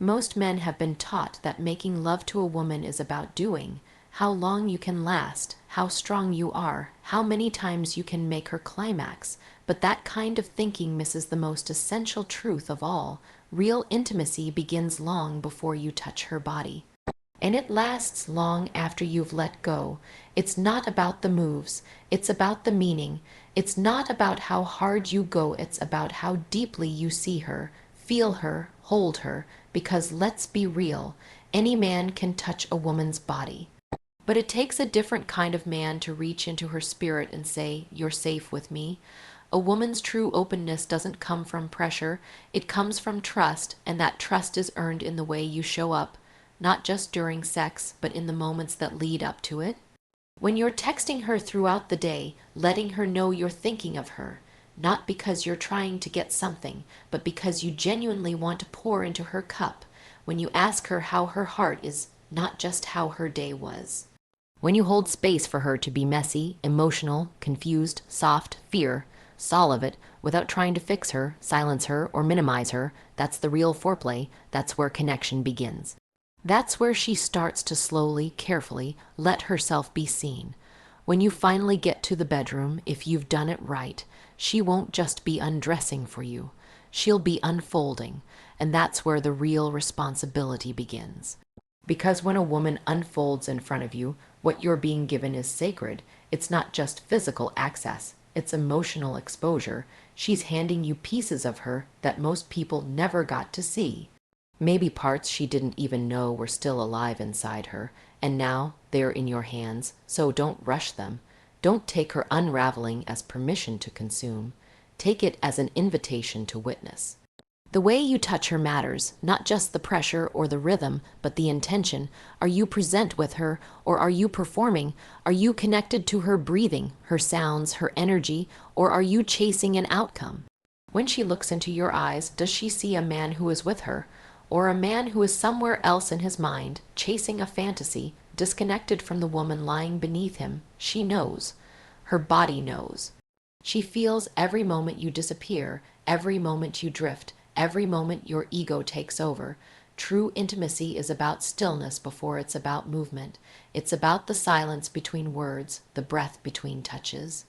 Most men have been taught that making love to a woman is about doing, how long you can last, how strong you are, how many times you can make her climax, but that kind of thinking misses the most essential truth of all. Real intimacy begins long before you touch her body. And it lasts long after you've let go. It's not about the moves, it's about the meaning. It's not about how hard you go, it's about how deeply you see her, feel her, hold her, because let's be real, any man can touch a woman's body. But it takes a different kind of man to reach into her spirit and say, "You're safe with me." A woman's true openness doesn't come from pressure, it comes from trust, and that trust is earned in the way you show up, not just during sex, but in the moments that lead up to it. When you're texting her throughout the day, letting her know you're thinking of her, not because you're trying to get something, but because you genuinely want to pour into her cup. When you ask her how her heart is, not just how her day was. When you hold space for her to be messy, emotional, confused, soft, all of it, without trying to fix her, silence her, or minimize her, that's the real foreplay. That's where connection begins. That's where she starts to slowly, carefully let herself be seen. When you finally get to the bedroom, if you've done it right, she won't just be undressing for you. She'll be unfolding, and that's where the real responsibility begins. Because when a woman unfolds in front of you, what you're being given is sacred. It's not just physical access, it's emotional exposure. She's handing you pieces of her that most people never got to see. Maybe parts she didn't even know were still alive inside her, and now they're in your hands, so don't rush them. Don't take her unraveling as permission to consume. Take it as an invitation to witness. The way you touch her matters, not just the pressure or the rhythm, but the intention. Are you present with her, or are you performing? Are you connected to her breathing, her sounds, her energy, or are you chasing an outcome? When she looks into your eyes, does she see a man who is with her, or a man who is somewhere else in his mind, chasing a fantasy, disconnected from the woman lying beneath him? She knows. Her body knows. She feels every moment you disappear, every moment you drift, every moment your ego takes over. True intimacy is about stillness before it's about movement. It's about the silence between words, the breath between touches.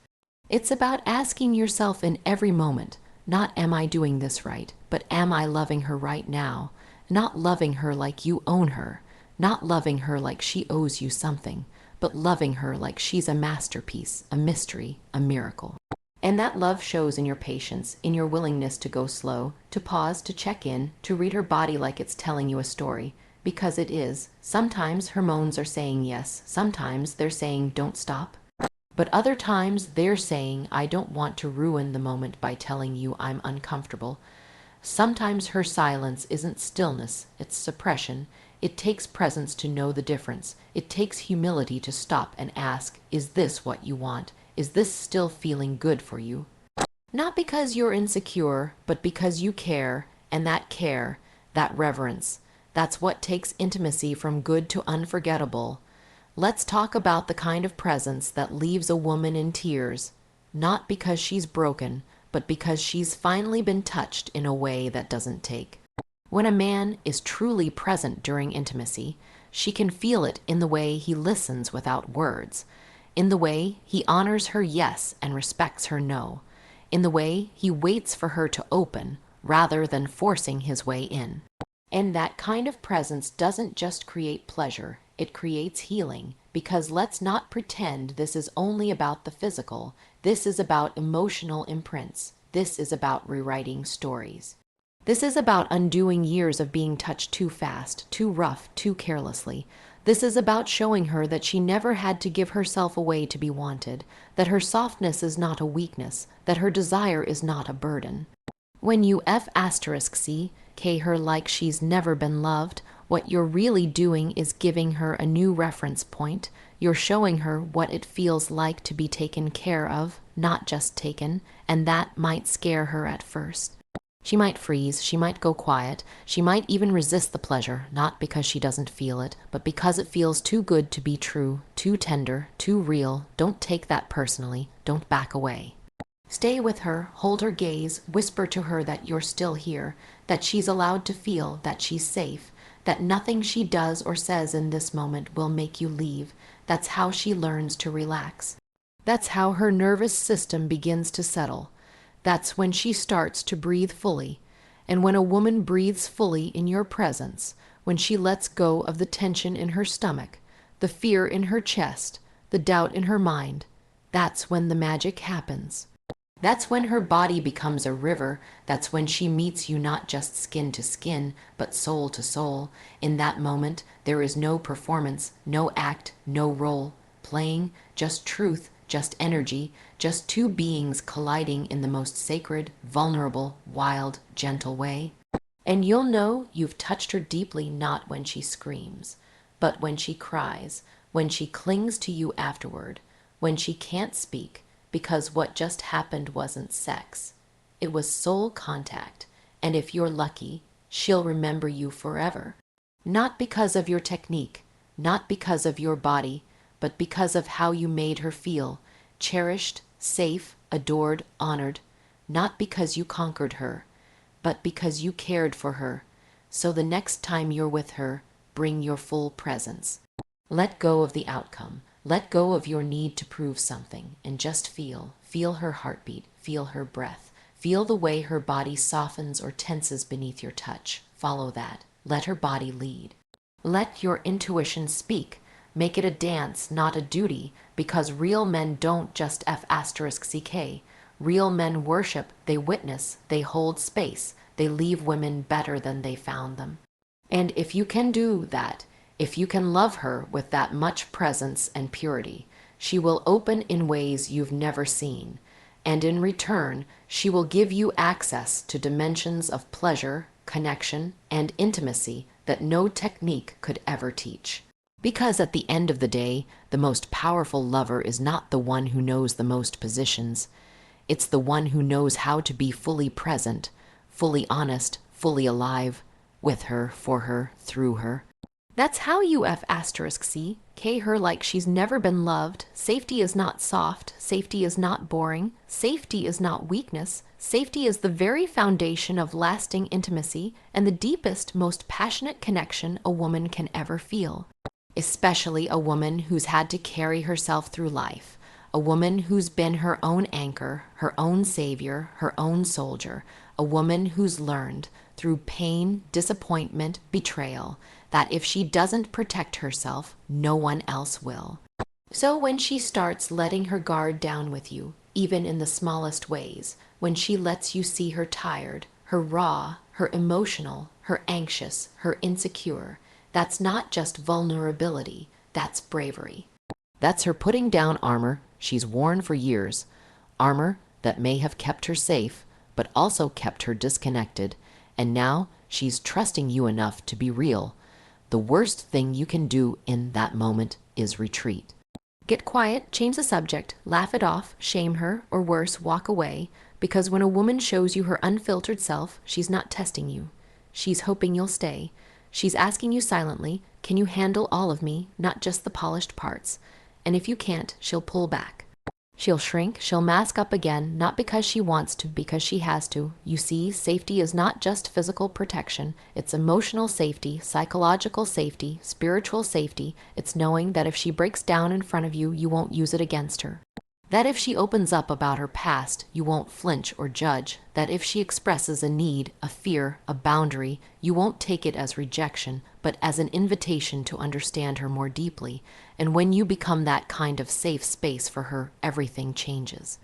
It's about asking yourself in every moment, not am I doing this right, but am I loving her right now? Not loving her like you own her, not loving her like she owes you something, but loving her like she's a masterpiece, a mystery, a miracle. And that love shows in your patience, in your willingness to go slow, to pause, to check in, to read her body like it's telling you a story. Because it is. Sometimes her moans are saying yes, sometimes they're saying don't stop. But other times they're saying I don't want to ruin the moment by telling you I'm uncomfortable. Sometimes her silence isn't stillness, it's suppression. It takes presence to know the difference. It takes humility to stop and ask, is this what you want? Is this still feeling good for you? Not because you're insecure, but because you care, and that care, that reverence, that's what takes intimacy from good to unforgettable. Let's talk about the kind of presence that leaves a woman in tears, not because she's broken, but because she's finally been touched in a way that doesn't take. When a man is truly present during intimacy, she can feel it in the way he listens without words, in the way he honors her yes and respects her no, in the way he waits for her to open rather than forcing his way in. And that kind of presence doesn't just create pleasure, it creates healing, because let's not pretend this is only about the physical. This is about emotional imprints. This is about rewriting stories. This is about undoing years of being touched too fast, too rough, too carelessly. This is about showing her that she never had to give herself away to be wanted, that her softness is not a weakness, that her desire is not a burden. When you K her like she's never been loved, what you're really doing is giving her a new reference point. You're showing her what it feels like to be taken care of, not just taken, and that might scare her at first. She might freeze, she might go quiet, she might even resist the pleasure, not because she doesn't feel it, but because it feels too good to be true, too tender, too real. Don't take that personally, don't back away. Stay with her, hold her gaze, whisper to her that you're still here, that she's allowed to feel, that she's safe, that nothing she does or says in this moment will make you leave. That's how she learns to relax. That's how her nervous system begins to settle. That's when she starts to breathe fully. And when a woman breathes fully in your presence, when she lets go of the tension in her stomach, the fear in her chest, the doubt in her mind, that's when the magic happens. That's when her body becomes a river. That's when she meets you not just skin to skin, but soul to soul. In that moment, there is no performance, no act, no role playing, just truth, just energy, just two beings colliding in the most sacred, vulnerable, wild, gentle way. And you'll know you've touched her deeply not when she screams, but when she cries, when she clings to you afterward, when she can't speak, because what just happened wasn't sex. It was soul contact, and if you're lucky, she'll remember you forever. Not because of your technique, not because of your body, but because of how you made her feel, cherished, safe, adored, honored, not because you conquered her, but because you cared for her. So the next time you're with her, bring your full presence. Let go of the outcome. Let go of your need to prove something and just feel. Feel her heartbeat. Feel her breath. Feel the way her body softens or tenses beneath your touch. Follow that. Let her body lead. Let your intuition speak. Make it a dance, not a duty, because real men don't just F***ck. Real men worship, they witness, they hold space, they leave women better than they found them. And if you can do that, if you can love her with that much presence and purity, she will open in ways you've never seen. And in return, she will give you access to dimensions of pleasure, connection, and intimacy that no technique could ever teach. Because at the end of the day, the most powerful lover is not the one who knows the most positions. It's the one who knows how to be fully present, fully honest, fully alive, with her, for her, through her. That's how you F***C her like she's never been loved. Safety is not soft. Safety is not boring. Safety is not weakness. Safety is the very foundation of lasting intimacy and the deepest, most passionate connection a woman can ever feel. Especially a woman who's had to carry herself through life. A woman who's been her own anchor, her own savior, her own soldier. A woman who's learned, through pain, disappointment, betrayal, that if she doesn't protect herself, no one else will. So when she starts letting her guard down with you, even in the smallest ways, when she lets you see her tired, her raw, her emotional, her anxious, her insecure, that's not just vulnerability, that's bravery. That's her putting down armor she's worn for years, armor that may have kept her safe, but also kept her disconnected, and now she's trusting you enough to be real. The worst thing you can do in that moment is retreat. Get quiet, change the subject, laugh it off, shame her, or worse, walk away, because when a woman shows you her unfiltered self, she's not testing you. She's hoping you'll stay. She's asking you silently, can you handle all of me, not just the polished parts? And if you can't, she'll pull back. She'll shrink, she'll mask up again, not because she wants to, because she has to. You see, safety is not just physical protection. It's emotional safety, psychological safety, spiritual safety. It's knowing that if she breaks down in front of you, you won't use it against her. That if she opens up about her past, you won't flinch or judge. That if she expresses a need, a fear, a boundary, you won't take it as rejection, but as an invitation to understand her more deeply. And when you become that kind of safe space for her, everything changes.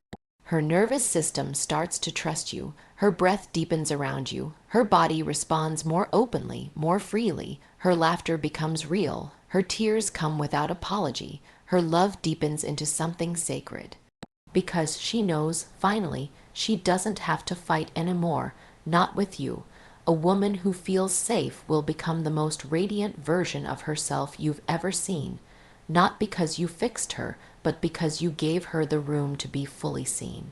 Her nervous system starts to trust you. Her breath deepens around you. Her body responds more openly, more freely. Her laughter becomes real. Her tears come without apology. Her love deepens into something sacred. Because she knows, finally, she doesn't have to fight anymore, not with you. A woman who feels safe will become the most radiant version of herself you've ever seen. Not because you fixed her, but because you gave her the room to be fully seen.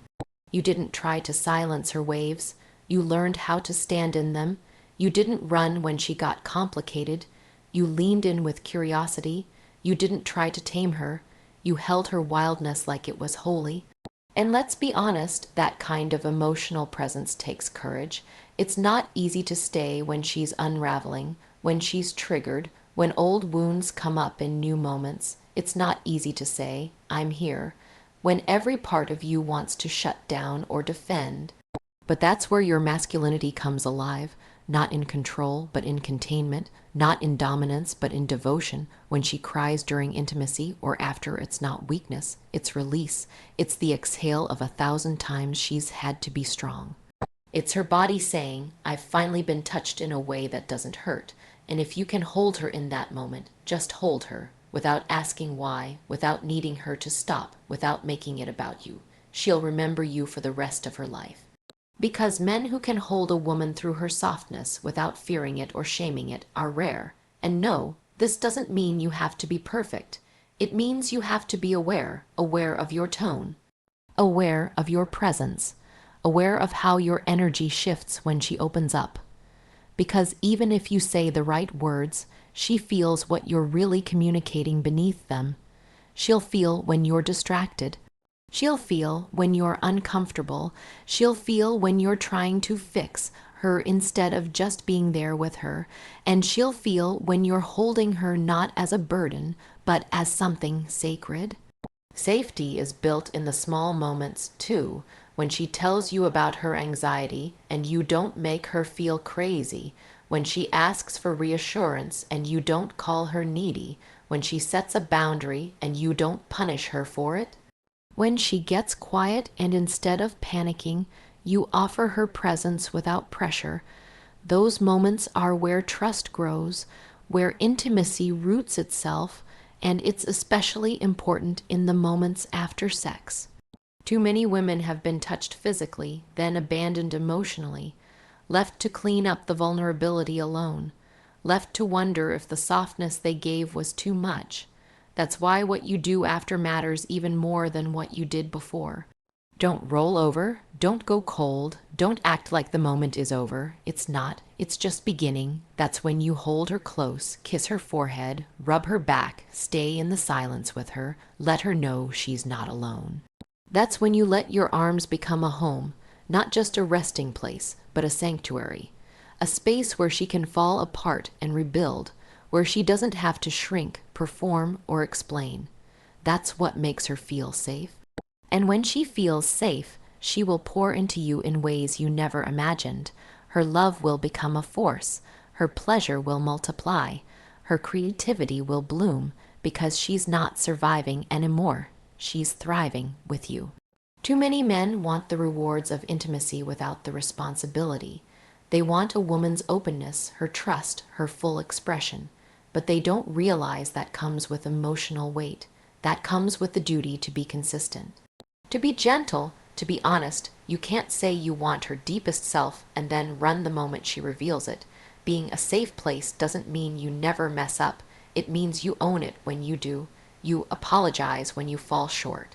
You didn't try to silence her waves. You learned how to stand in them. You didn't run when she got complicated. You leaned in with curiosity. You didn't try to tame her. You held her wildness like it was holy. And let's be honest, that kind of emotional presence takes courage. It's not easy to stay when she's unraveling, when she's triggered, when old wounds come up in new moments. It's not easy to say, I'm here, when every part of you wants to shut down or defend. But that's where your masculinity comes alive, not in control, but in containment, not in dominance, but in devotion. When she cries during intimacy or after, it's not weakness, it's release. It's the exhale of 1,000 times she's had to be strong. It's her body saying, I've finally been touched in a way that doesn't hurt. And if you can hold her in that moment, just hold her, without asking why, without needing her to stop, without making it about you. She'll remember you for the rest of her life. Because men who can hold a woman through her softness without fearing it or shaming it are rare. And no, this doesn't mean you have to be perfect. It means you have to be aware of your tone, aware of your presence, aware of how your energy shifts when she opens up. Because even if you say the right words, she feels what you're really communicating beneath them. She'll feel when you're distracted. She'll feel when you're uncomfortable. She'll feel when you're trying to fix her instead of just being there with her. And she'll feel when you're holding her not as a burden, but as something sacred. Safety is built in the small moments, too, when she tells you about her anxiety and you don't make her feel crazy, when she asks for reassurance and you don't call her needy, when she sets a boundary and you don't punish her for it. When she gets quiet and instead of panicking, you offer her presence without pressure. Those moments are where trust grows, where intimacy roots itself, and it's especially important in the moments after sex. Too many women have been touched physically, then abandoned emotionally, left to clean up the vulnerability alone, left to wonder if the softness they gave was too much. That's why what you do after matters even more than what you did before. Don't roll over, don't go cold, don't act like the moment is over. It's not, it's just beginning. That's when you hold her close, kiss her forehead, rub her back, stay in the silence with her, let her know she's not alone. That's when you let your arms become a home, not just a resting place, but a sanctuary. A space where she can fall apart and rebuild, where she doesn't have to shrink, perform, or explain. That's what makes her feel safe. And when she feels safe, she will pour into you in ways you never imagined. Her love will become a force. Her pleasure will multiply. Her creativity will bloom because she's not surviving anymore. She's thriving with you. Too many men want the rewards of intimacy without the responsibility. They want a woman's openness, her trust, her full expression. But they don't realize that comes with emotional weight. That comes with the duty to be consistent. To be gentle, to be honest, you can't say you want her deepest self and then run the moment she reveals it. Being a safe place doesn't mean you never mess up. It means you own it when you do. You apologize when you fall short.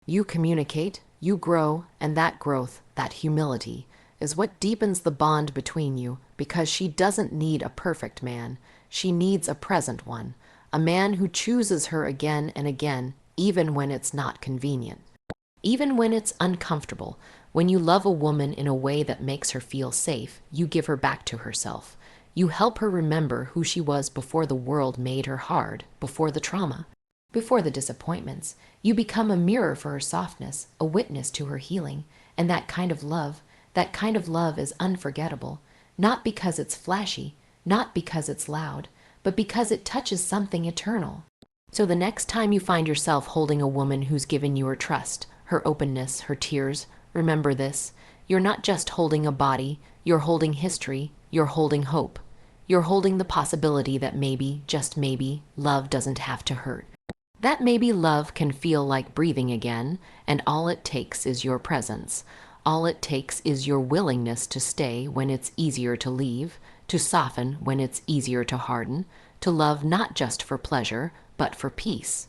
You communicate, you grow, and that growth, that humility, is what deepens the bond between you, because she doesn't need a perfect man. She needs a present one, a man who chooses her again and again, even when it's not convenient. Even when it's uncomfortable. When you love a woman in a way that makes her feel safe, you give her back to herself. You help her remember who she was before the world made her hard, before the trauma, before the disappointments. You become a mirror for her softness, a witness to her healing. And that kind of love is unforgettable. Not because it's flashy, not because it's loud, but because it touches something eternal. So the next time you find yourself holding a woman who's given you her trust, her openness, her tears, remember this: you're not just holding a body, you're holding history, you're holding hope. You're holding the possibility that maybe, just maybe, love doesn't have to hurt. That maybe love can feel like breathing again, and all it takes is your presence. All it takes is your willingness to stay when it's easier to leave, to soften when it's easier to harden, to love not just for pleasure, but for peace.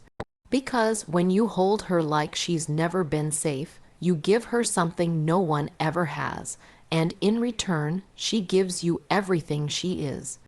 Because when you hold her like she's never been safe, you give her something no one ever has, and in return, she gives you everything she is.